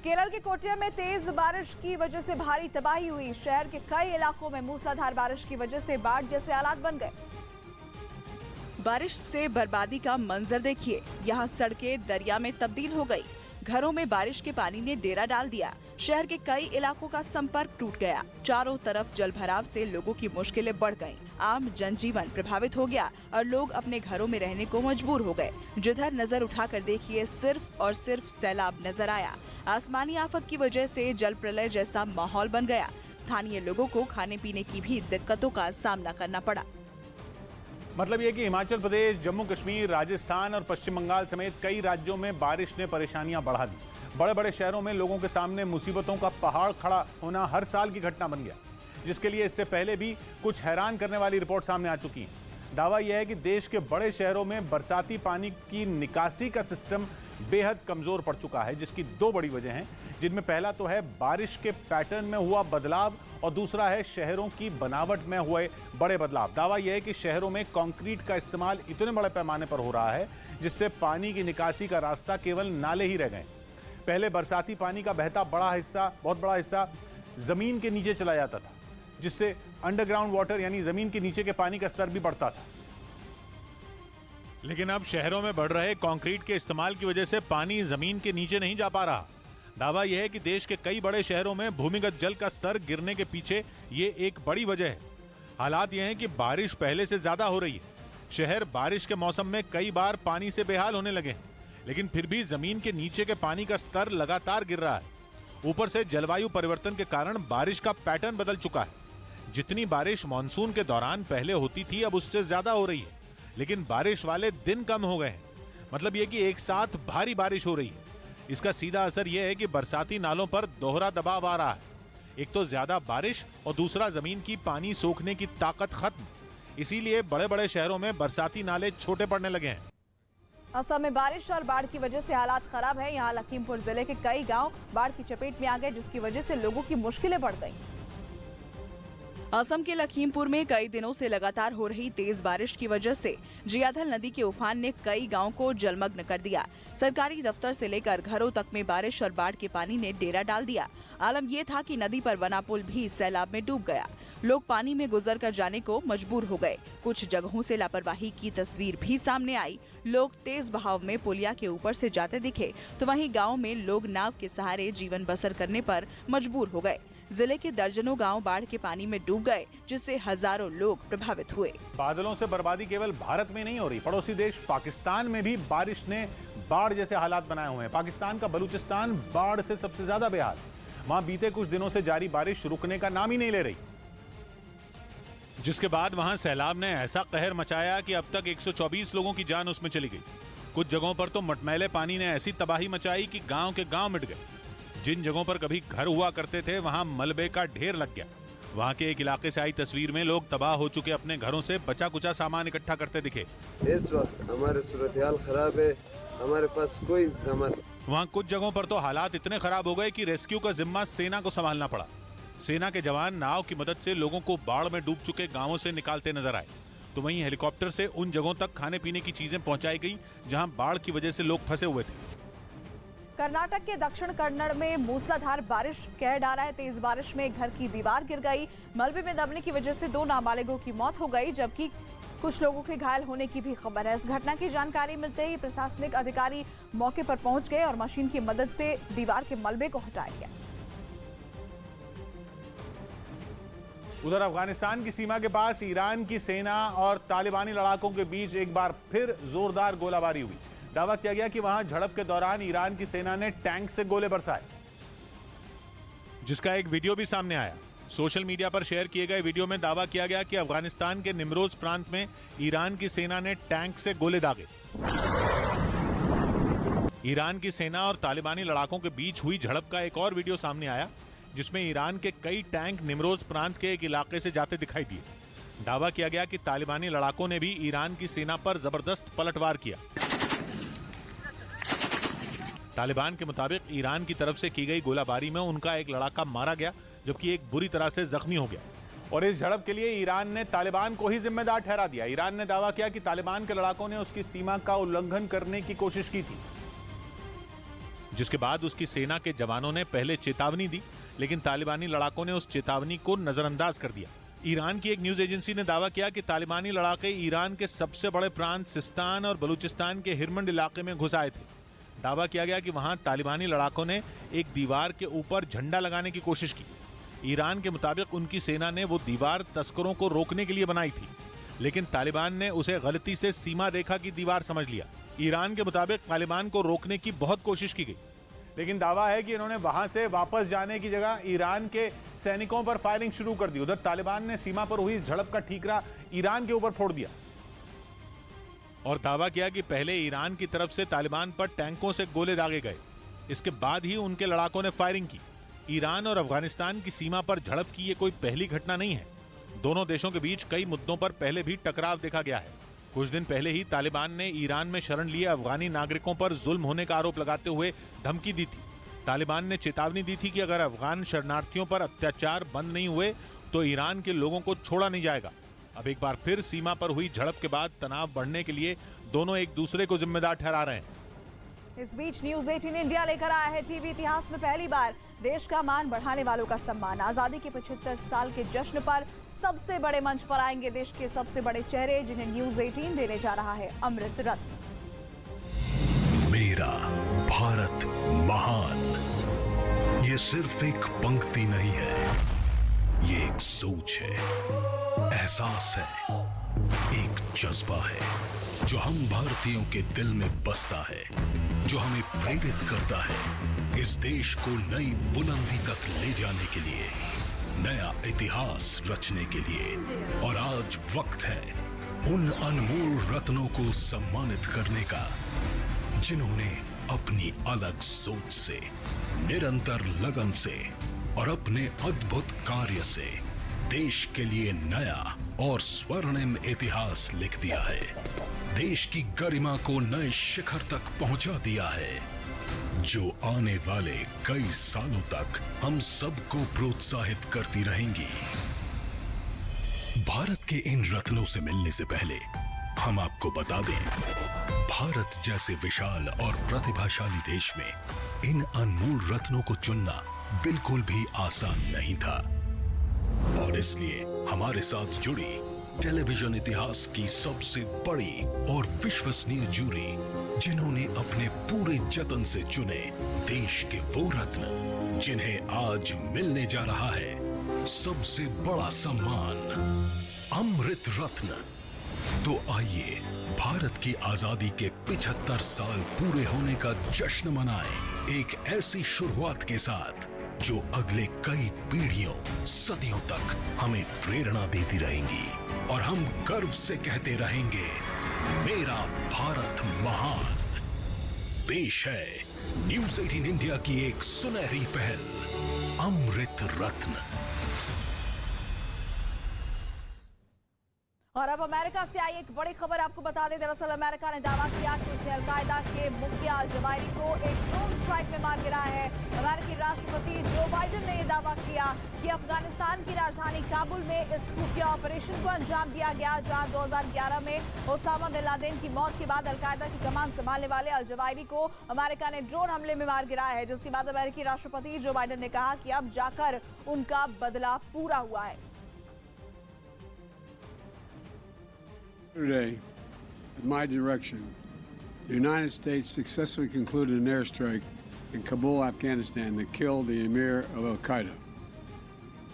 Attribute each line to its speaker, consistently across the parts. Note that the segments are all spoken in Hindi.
Speaker 1: केरल के कोट्टा में तेज बारिश की वजह से भारी तबाही हुई। शहर के कई इलाकों में मूसलाधार बारिश की वजह से बाढ़ जैसे हालात बन गए। बारिश से बर्बादी का मंजर देखिए। यहाँ सड़कें दरिया में तब्दील हो गई। घरों में बारिश के पानी ने डेरा डाल दिया। शहर के कई इलाकों का संपर्क टूट गया। चारों तरफ जलभराव से लोगों की मुश्किलें बढ़ गईं। आम जनजीवन प्रभावित हो गया और लोग अपने घरों में रहने को मजबूर हो गए। जिधर नजर उठाकर देखिए सिर्फ और सिर्फ सैलाब नजर आया। आसमानी आफत की वजह से जल प्रलय जैसा माहौल बन गया। स्थानीय लोगों को खाने पीने की भी दिक्कतों का सामना करना पड़ा।
Speaker 2: मतलब ये कि हिमाचल प्रदेश, जम्मू कश्मीर, राजस्थान और पश्चिम बंगाल समेत कई राज्यों में बारिश ने परेशानियां बढ़ा दी। बड़े बड़े शहरों में लोगों के सामने मुसीबतों का पहाड़ खड़ा होना हर साल की घटना बन गया, जिसके लिए इससे पहले भी कुछ हैरान करने वाली रिपोर्ट सामने आ चुकी है। दावा यह है कि देश के बड़े शहरों में बरसाती पानी की निकासी का सिस्टम बेहद कमजोर पड़ चुका है, जिसकी दो बड़ी वजह हैं, जिनमें पहला तो है बारिश के पैटर्न में हुआ बदलाव और दूसरा है शहरों की बनावट में हुए बड़े बदलाव। दावा यह है कि शहरों में कंक्रीट का इस्तेमाल इतने बड़े पैमाने पर हो रहा है जिससे पानी की निकासी का रास्ता केवल नाले ही रह गए। पहले बरसाती पानी का बहता बहुत बड़ा हिस्सा जमीन के नीचे चला जाता था, जिससे अंडरग्राउंड वाटर यानी जमीन के नीचे के पानी का स्तर भी बढ़ता था। लेकिन अब शहरों में बढ़ रहे कंक्रीट के इस्तेमाल की वजह से पानी जमीन के नीचे नहीं जा पा रहा। दावा यह है कि देश के कई बड़े शहरों में भूमिगत जल का स्तर गिरने के पीछे ये एक बड़ी वजह है। हालात यह है कि बारिश पहले से ज्यादा हो रही है। शहर बारिश के मौसम में कई बार पानी से बेहाल होने लगे हैं, लेकिन फिर भी जमीन के नीचे के पानी का स्तर लगातार गिर रहा है। ऊपर से जलवायु परिवर्तन के कारण बारिश का पैटर्न बदल चुका है। जितनी बारिश मानसून के दौरान पहले होती थी अब उससे ज्यादा हो रही है, लेकिन बारिश वाले दिन कम हो गए हैं। मतलब यह कि एक साथ भारी बारिश हो रही है। इसका सीधा असर यह है कि बरसाती नालों पर दोहरा दबाव आ रहा है। एक तो ज्यादा बारिश और दूसरा जमीन की पानी सोखने की ताकत खत्म। इसीलिए बड़े बड़े शहरों में बरसाती नाले छोटे पड़ने लगे हैं।
Speaker 1: असम में बारिश और बाढ़ की वजह से हालात खराब है। यहाँ लखीमपुर जिले के कई गांव बाढ़ की चपेट में आ गए, जिसकी वजह से लोगों की मुश्किलें बढ़ गईं। असम के लखीमपुर में कई दिनों से लगातार हो रही तेज बारिश की वजह से जियाधल नदी के उफान ने कई गांवों को जलमग्न कर दिया। सरकारी दफ्तर से लेकर घरों तक में बारिश और बाढ़ के पानी ने डेरा डाल दिया। आलम यह था कि नदी पर बना पुल भी सैलाब में डूब गया। लोग पानी में गुजर कर जाने को मजबूर हो गए। कुछ जगहों से लापरवाही की तस्वीर भी सामने आई। लोग तेज बहाव में पुलिया के ऊपर से जाते दिखे, तो वहीं गांव में लोग नाव के सहारे जीवन बसर करने पर मजबूर हो गए। जिले के दर्जनों गांव बाढ़ के पानी में डूब गए, जिससे हजारों लोग प्रभावित हुए।
Speaker 2: बादलों से बर्बादी केवल भारत में नहीं हो रही, पड़ोसी देश पाकिस्तान में भी बारिश ने बाढ़ जैसे हालात बनाए हुए हैं। पाकिस्तान का बलूचिस्तान बाढ़ से सबसे ज्यादा बेहाल। वहां बीते कुछ दिनों से जारी बारिश रुकने का नाम ही नहीं ले रही, जिसके बाद वहां सैलाब ने ऐसा कहर मचाया कि अब तक 124 लोगों की जान उसमें चली गई। कुछ जगहों पर तो मटमैले पानी ने ऐसी तबाही मचाई कि गांव के गांव मिट गए। जिन जगहों पर कभी घर हुआ करते थे वहां मलबे का ढेर लग गया। वहां के एक इलाके से आई तस्वीर में लोग तबाह हो चुके अपने घरों से बचा कुचा सामान इकट्ठा करते दिखे।
Speaker 3: इस वक्त हमारे सूरत हाल खराब है, हमारे पास कोई इंतजाम।
Speaker 2: वहां कुछ जगहों पर तो हालात इतने खराब हो गए कि रेस्क्यू का जिम्मा सेना को संभालना पड़ा। सेना के जवान नाव की मदद से लोगों को बाढ़ में डूब चुके गांवों से निकालते नजर आए, तो वहीं हेलीकॉप्टर से उन जगहों तक खाने पीने की चीजें पहुंचाई गई जहां बाढ़ की वजह से लोग फंसे हुए थे।
Speaker 1: कर्नाटक के दक्षिण कन्नड़ में मूसलाधार बारिश कहर ढा रहा है। तेज बारिश में घर की दीवार गिर गई। मलबे में दबने की वजह से 2 नाबालिगों की मौत हो गई, जबकि कुछ लोगों के घायल होने की भी खबर है। इस घटना की जानकारी मिलते ही प्रशासनिक अधिकारी मौके पर पहुंच गए और मशीन की मदद से दीवार के मलबे को हटाया गया।
Speaker 2: उधर अफगानिस्तान की सीमा के पास ईरान की सेना और तालिबानी लड़ाकों के बीच एक बार फिर जोरदार गोलाबारी हुई। दावा किया गया कि वहां झड़प के दौरान ईरान की सेना ने टैंक से गोले बरसाए, जिसका एक वीडियो भी सामने आया। सोशल मीडिया पर शेयर किए गए वीडियो में दावा किया गया कि अफगानिस्तान के निमरोज प्रांत में ईरान की सेना ने टैंक से गोले दागे। ईरान की सेना और तालिबानी लड़ाकों के बीच हुई झड़प का एक और वीडियो सामने आया, जिसमें ईरान के कई टैंक निमरोज प्रांत के एक इलाके से जाते दिखाई दिए। दावा किया गया कि तालिबानी लड़ाकों ने भी ईरान की सेना पर जबरदस्त पलटवार किया। तालिबान के मुताबिक ईरान की तरफ से की गई गोलाबारी में उनका एक लड़ाका मारा गया, जबकि एक बुरी तरह से जख्मी हो गया। और इस झड़प के लिए ईरान ने तालिबान को ही जिम्मेदार ठहरा दिया। ईरान ने दावा किया कि तालिबान के लड़ाकों ने उसकी सीमा का उल्लंघन करने की कोशिश की थी। जिसके बाद उसकी सेना के जवानों ने पहले चेतावनी दी, लेकिन तालिबानी लड़ाकों ने उस चेतावनी को नजरअंदाज कर दिया। ईरान की एक न्यूज एजेंसी ने दावा किया कि तालिबानी लड़ाके ईरान के सबसे बड़े प्रांत सिस्तान और बलूचिस्तान के हिरमंड इलाके में घुस आए थे। दावा किया गया कि वहां तालिबानी लड़ाकों ने एक दीवार के ऊपर झंडा लगाने की कोशिश की। ईरान के मुताबिक उनकी सेना ने वो दीवार तस्करों को रोकने के लिए बनाई थी, लेकिन तालिबान ने उसे गलती से सीमा रेखा की दीवार समझ लिया। ईरान के मुताबिक तालिबान को रोकने की बहुत कोशिश की गई,
Speaker 4: लेकिन दावा है कि इन्होंने वहां से वापस जाने की जगह ईरान के सैनिकों पर फायरिंग शुरू कर दी। उधर तालिबान ने सीमा पर हुई झड़प का ठीकरा ईरान के ऊपर फोड़ दिया
Speaker 2: और दावा किया कि पहले ईरान की तरफ से तालिबान पर टैंकों से गोले दागे गए, इसके बाद ही उनके लड़ाकों ने फायरिंग की। ईरान और अफगानिस्तान की सीमा पर झड़प की ये कोई पहली घटना नहीं है। दोनों देशों के बीच कई मुद्दों पर पहले भी टकराव देखा गया है। कुछ दिन पहले ही तालिबान ने ईरान में शरण लिए अफगानी नागरिकों पर जुल्म होने का आरोप लगाते हुए धमकी दी थी। तालिबान ने चेतावनी दी थी कि अगर अफगान शरणार्थियों पर अत्याचार बंद नहीं हुए तो ईरान के लोगों को छोड़ा नहीं जाएगा। अब एक बार फिर सीमा पर हुई झड़प के बाद तनाव बढ़ने के लिए दोनों एक दूसरे को जिम्मेदार ठहरा रहे हैं।
Speaker 1: इस बीच न्यूज 18 इंडिया लेकर आया है टीवी इतिहास में पहली बार देश का मान बढ़ाने वालों का सम्मान। आजादी के 75 साल के जश्न पर सबसे बड़े मंच पर आएंगे देश के सबसे बड़े चेहरे, जिन्हें न्यूज 18 देने जा रहा है अमृत रत्न।
Speaker 5: मेरा भारत महान, ये सिर्फ एक पंक्ति नहीं है, ये एक सोच है, एहसास है, एक जज्बा है जो हम भारतीयों के दिल में बसता है, जो हमें प्रेरित करता है इस देश को नई बुलंदी तक ले जाने के लिए, नया इतिहास रचने के लिए। और आज वक्त है उन अनमोल रत्नों को सम्मानित करने का जिन्होंने अपनी अलग सोच से, निरंतर लगन से और अपने अद्भुत कार्य से देश के लिए नया और स्वर्णिम इतिहास लिख दिया है, देश की गरिमा को नए शिखर तक पहुंचा दिया है, जो आने वाले कई सालों तक हम सबको प्रोत्साहित करती रहेंगी। भारत के इन रत्नों से मिलने से पहले हम आपको बता दें, भारत जैसे विशाल और प्रतिभाशाली देश में इन अनमोल रत्नों को चुनना बिल्कुल भी आसान नहीं था। और इसलिए हमारे साथ जुड़ी टेलीविजन इतिहास की सबसे बड़ी और विश्वसनीय जूरी, जिन्होंने अपने पूरे जतन से चुने देश के वो रत्न जिन्हें आज मिलने जा रहा है सबसे बड़ा सम्मान, अमृत रत्न। तो आइए भारत की आजादी के 75 साल पूरे होने का जश्न मनाएं, एक ऐसी शुरुआत के साथ जो अगले कई पीढ़ियों, सदियों तक हमें प्रेरणा देती रहेंगी और हम गर्व से कहते रहेंगे, मेरा भारत महान। पेश है न्यूज 18 इंडिया की एक सुनहरी पहल, अमृत रत्न।
Speaker 1: और अब अमेरिका से आई एक बड़ी खबर आपको बता दें। दरअसल अमेरिका ने दावा किया कि उसने अलकायदा के मुखिया अल-जवाहिरी को एक ड्रोन स्ट्राइक में मार गिराया है। अमेरिकी राष्ट्रपति जो बाइडेन ने यह दावा किया कि अफगानिस्तान की राजधानी काबुल में इस खुफिया ऑपरेशन को अंजाम दिया गया, जहां 2011 में ओसामा बिन लादेन की मौत के बाद अलकायदा की कमान संभालने वाले अल-जवाहिरी को अमेरिका ने ड्रोन हमले में मार गिराया है, जिसके बाद अमेरिकी राष्ट्रपति जो बाइडेन ने कहा कि अब जाकर उनका बदला पूरा हुआ है।
Speaker 6: Yesterday, at my direction, the United States successfully concluded an airstrike in Kabul, Afghanistan, that killed the emir of Al-Qaeda,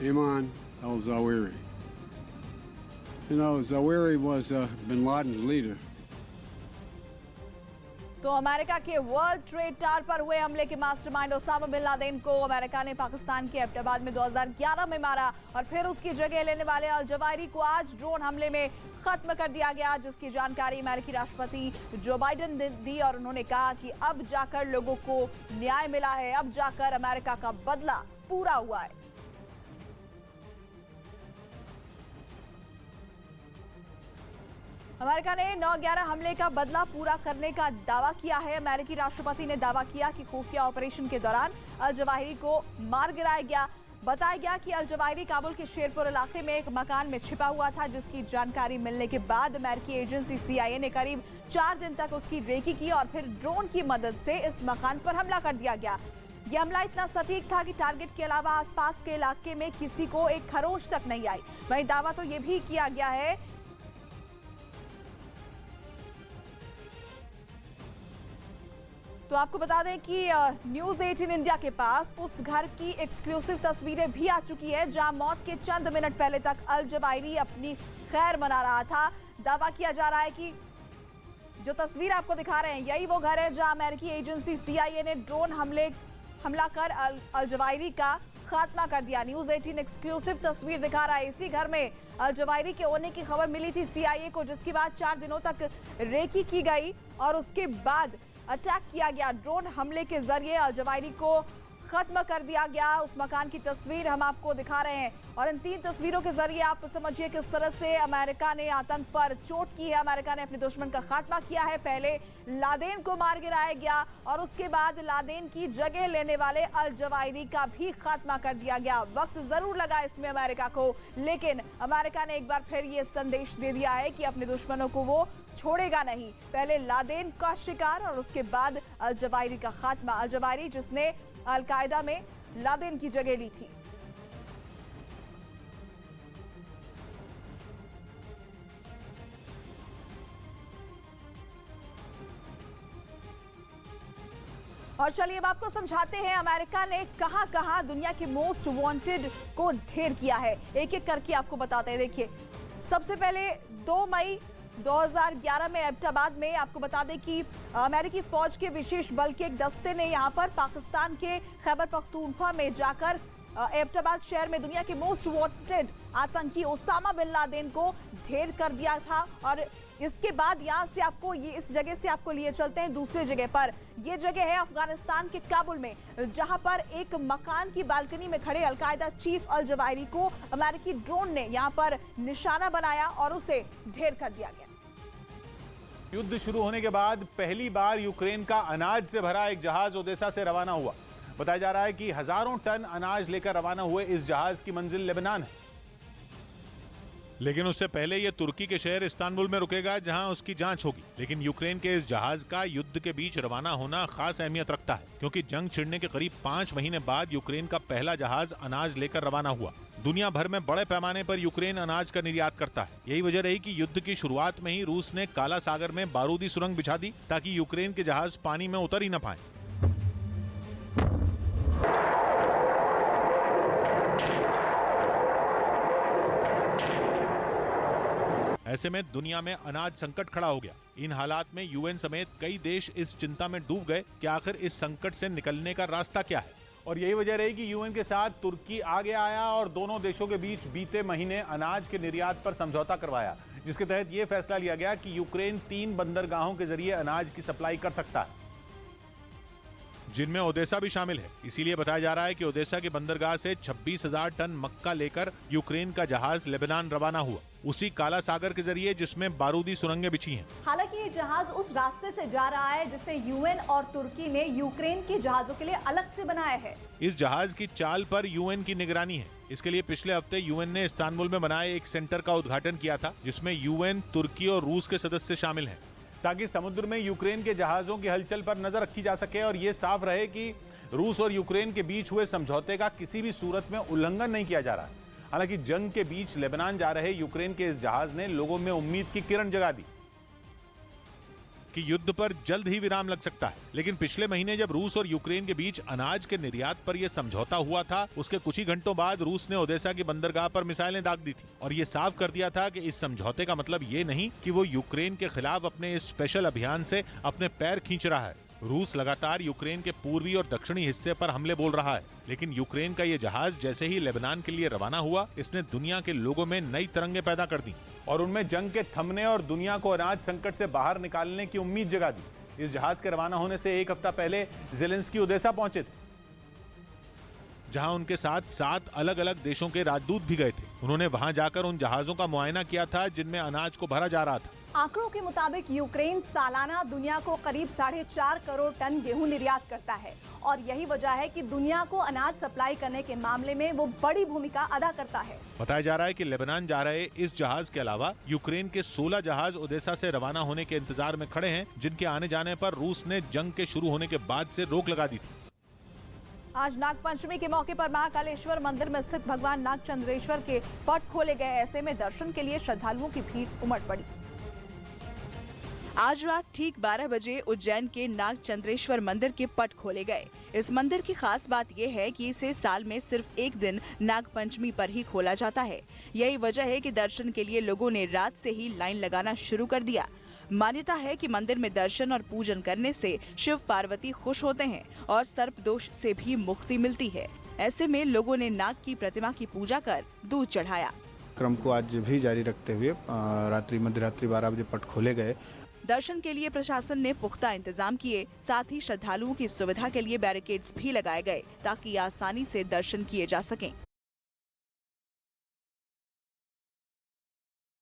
Speaker 6: Ayman al-Zawahiri. You know, Zawahiri was bin Laden's leader.
Speaker 1: तो अमेरिका के वर्ल्ड ट्रेड टावर पर हुए हमले के मास्टरमाइंड ओसामा बिन लादेन को अमेरिका ने पाकिस्तान के एबटाबाद में 2011 में मारा और फिर उसकी जगह लेने वाले अल-जवाहिरी को आज ड्रोन हमले में खत्म कर दिया गया, जिसकी जानकारी अमेरिकी राष्ट्रपति जो बाइडेन ने दी और उन्होंने कहा कि अब जाकर लोगों को न्याय मिला है, अब जाकर अमेरिका का बदला पूरा हुआ है। अमेरिका ने 9/11 हमले का बदला पूरा करने का दावा किया है। अमेरिकी राष्ट्रपति ने दावा किया कि खुफिया ऑपरेशन के दौरान अल-जवाहिरी को मार गिराया गया। बताया गया कि अल जवाहिरी काबुल के शेरपुर इलाके में एक मकान में छिपा हुआ था, जिसकी जानकारी मिलने के बाद अमेरिकी एजेंसी CIA ने करीब 4 दिन तक उसकी रेकी की और फिर ड्रोन की मदद से इस मकान पर हमला कर दिया गया। यह हमला इतना सटीक था कि टारगेट के अलावा आसपास के इलाके में किसी को एक खरोच तक नहीं आई। वहीं दावा तो यह भी किया गया है तो आपको बता दें कि न्यूज 18 इंडिया के पास उस घर की एक्सक्लूसिव तस्वीरें भी आ चुकी है, जहां मौत के चंद मिनट पहले तक अल जवाहिरी अपनी खैर मना रहा था। दावा किया जा रहा है कि जो तस्वीर आपको दिखा रहे हैं यही वो घर है जहां अमेरिकी एजेंसी CIA ने ड्रोन हमला कर अल जवाहिरी का खात्मा कर दिया। न्यूज 18 एक्सक्लूसिव तस्वीर दिखा रहा है। इसी घर में अल जवाहिरी के होने की खबर मिली थी CIA को, जिसके बाद 4 दिनों तक रेकी की गई और उसके बाद अटैक किया गया। ड्रोन हमले के जरिए अल जवाहिरी को खत्म कर दिया गया। उस मकान की तस्वीर हम आपको दिखा रहे हैं और इन 3 तस्वीरों के जरिए आप समझिए किस तरह से अमेरिका ने आतंक पर चोट की है। अमेरिका ने अपने दुश्मन का खात्मा किया है। पहले लादेन को मार गिराया गया और उसके बाद लादेन की जगह लेने वाले अल जवाहिरी का भी खात्मा कर दिया गया। वक्त जरूर लगा इसमें अमेरिका को, लेकिन अमेरिका ने एक बार फिर ये संदेश दे दिया है कि अपने दुश्मनों को वो छोड़ेगा नहीं। पहले लादेन का शिकार और उसके बाद अल जवाहिरी का खात्मा। अल जवाहिरी जिसने अल-कायदा में लादेन की जगह ली थी। और चलिए अब आपको समझाते हैं अमेरिका ने कहां-कहां दुनिया के मोस्ट वांटेड को ढेर किया है। एक एक करके आपको बताते हैं। देखिए, सबसे पहले 2 मई 2011 में एबटाबाद में आपको बता दें कि अमेरिकी फौज के विशेष बल के एक दस्ते ने यहां पर पाकिस्तान के खैबर पख्तूनख्वा में जाकर एबटाबाद शहर में दुनिया के मोस्ट वांटेड आतंकी ओसामा बिन लादेन को ढेर कर दिया था। और इसके बाद यहां से आपको इस जगह से आपको लिए चलते हैं दूसरी जगह पर। यह जगह है अफगानिस्तान के काबुल में, जहां पर एक मकान की बालकनी में खड़े अलकायदा चीफ अल जवाहिरी को अमेरिकी ड्रोन ने यहां पर निशाना बनाया और उसे ढेर कर दिया गया।
Speaker 2: युद्ध शुरू होने के बाद पहली बार यूक्रेन का अनाज से भरा एक जहाज ओदेसा से रवाना हुआ। बताया जा रहा है कि हजारों टन अनाज लेकर रवाना हुए इस जहाज की मंजिल लेबनान है, लेकिन उससे पहले यह तुर्की के शहर इस्तांबुल में रुकेगा, जहां उसकी जांच होगी। लेकिन यूक्रेन के इस जहाज का युद्ध के बीच रवाना होना खास अहमियत रखता है, क्योंकि जंग छिड़ने के करीब 5 महीने बाद यूक्रेन का पहला जहाज अनाज लेकर रवाना हुआ। दुनिया भर में बड़े पैमाने पर यूक्रेन अनाज का निर्यात करता है। यही वजह रही कि युद्ध की शुरुआत में ही रूस ने काला सागर में बारूदी सुरंग बिछा दी, ताकि यूक्रेन के जहाज पानी में उतर ही न पाए। ऐसे में दुनिया में अनाज संकट खड़ा हो गया। इन हालात में UN समेत कई देश इस चिंता में डूब गए कि आखिर इस संकट से निकलने का रास्ता क्या है।
Speaker 4: और यही वजह रही कि UN के साथ तुर्की आगे आया और दोनों देशों के बीच बीते महीने अनाज के निर्यात पर समझौता करवाया, जिसके तहत यह फैसला लिया गया कि यूक्रेन 3 बंदरगाहों के जरिए अनाज की सप्लाई कर सकता है,
Speaker 2: जिनमें ओदेसा भी शामिल है। इसीलिए बताया जा रहा है कि ओदेसा के बंदरगाह से 26,000 टन मक्का लेकर यूक्रेन का जहाज लेबनान रवाना हुआ, उसी काला सागर के जरिए जिसमें बारूदी सुरंगें बिछी हैं।
Speaker 1: हालांकि ये जहाज उस रास्ते से जा रहा है जिसे UN और तुर्की ने यूक्रेन के जहाजों के लिए अलग से बनाया है।
Speaker 2: इस जहाज की चाल पर UN की निगरानी है। इसके लिए पिछले हफ्ते UN ने इस्तांबुल में बनाए एक सेंटर का उद्घाटन किया था, जिसमें UN, तुर्की और रूस के सदस्य शामिल हैं,
Speaker 4: ताकि समुद्र में यूक्रेन के जहाजों की हलचल पर नजर रखी जा सके और ये साफ रहे कि रूस और यूक्रेन के बीच हुए समझौते का किसी भी सूरत में उल्लंघन नहीं किया जा रहा है। हालांकि जंग के बीच लेबनान जा रहे यूक्रेन के इस जहाज ने लोगों में उम्मीद की किरण जगा दी
Speaker 2: कि युद्ध पर जल्द ही विराम लग सकता है। लेकिन पिछले महीने जब रूस और यूक्रेन के बीच अनाज के निर्यात पर यह समझौता हुआ था, उसके कुछ ही घंटों बाद रूस ने ओदेसा की बंदरगाह पर मिसाइलें दाग दी थी और ये साफ कर दिया था कि इस समझौते का मतलब ये नहीं कि वो यूक्रेन के खिलाफ अपने इस स्पेशल अभियान से अपने पैर खींच रहा है। रूस लगातार यूक्रेन के पूर्वी और दक्षिणी हिस्से पर हमले बोल रहा है, लेकिन यूक्रेन का ये जहाज जैसे ही लेबनान के लिए रवाना हुआ, इसने दुनिया के लोगों में नई तरंगे पैदा कर दी
Speaker 4: और उनमें जंग के थमने और दुनिया को अनाज संकट से बाहर निकालने की उम्मीद जगा दी। इस जहाज के रवाना होने से एक हफ्ता पहले ज़ेलेंस्की ओदेसा पहुंचे थे,
Speaker 2: जहां उनके साथ 7 अलग अलग देशों के राजदूत भी गए थे। उन्होंने वहां जाकर उन जहाजों का मुआयना किया था जिनमें अनाज को भरा जा रहा था।
Speaker 7: आंकड़ों के मुताबिक यूक्रेन सालाना दुनिया को करीब 4.5 करोड़ टन गेहूं निर्यात करता है और यही वजह है कि दुनिया को अनाज सप्लाई करने के मामले में वो बड़ी भूमिका अदा करता है।
Speaker 2: बताया जा रहा है कि लेबनान जा रहे इस जहाज के अलावा यूक्रेन के 16 जहाज ओडेसा से रवाना होने के इंतजार में खड़े हैं, जिनके आने जाने पर रूस ने जंग के शुरू होने के बाद से रोक लगा दी थी।
Speaker 1: आज नागपंचमी के मौके पर महाकालेश्वर मंदिर में स्थित भगवान नागचंद्रेश्वर के पट खोले गए। ऐसे में दर्शन के लिए श्रद्धालुओं की भीड़ उमड़ पड़ी। आज रात ठीक 12 बजे उज्जैन के नागचंद्रेश्वर मंदिर के पट खोले गए। इस मंदिर की खास बात यह है कि इसे साल में सिर्फ एक दिन नागपंचमी पर ही खोला जाता है। यही वजह है कि दर्शन के लिए लोगों ने रात से ही लाइन लगाना शुरू कर दिया। मान्यता है कि मंदिर में दर्शन और पूजन करने से शिव पार्वती खुश होते हैं और सर्प दोष से भी मुक्ति मिलती है। ऐसे में लोगों ने नाग की प्रतिमा की पूजा कर दूध चढ़ाया।
Speaker 8: क्रम को आज भी जारी रखते हुए मध्यरात्रि 12 बजे पट खोले गए।
Speaker 1: दर्शन के लिए प्रशासन ने पुख्ता इंतजाम किए, साथ ही श्रद्धालुओं की सुविधा के लिए बैरिकेड्स भी लगाए गए ताकि आसानी से दर्शन किए जा सकें।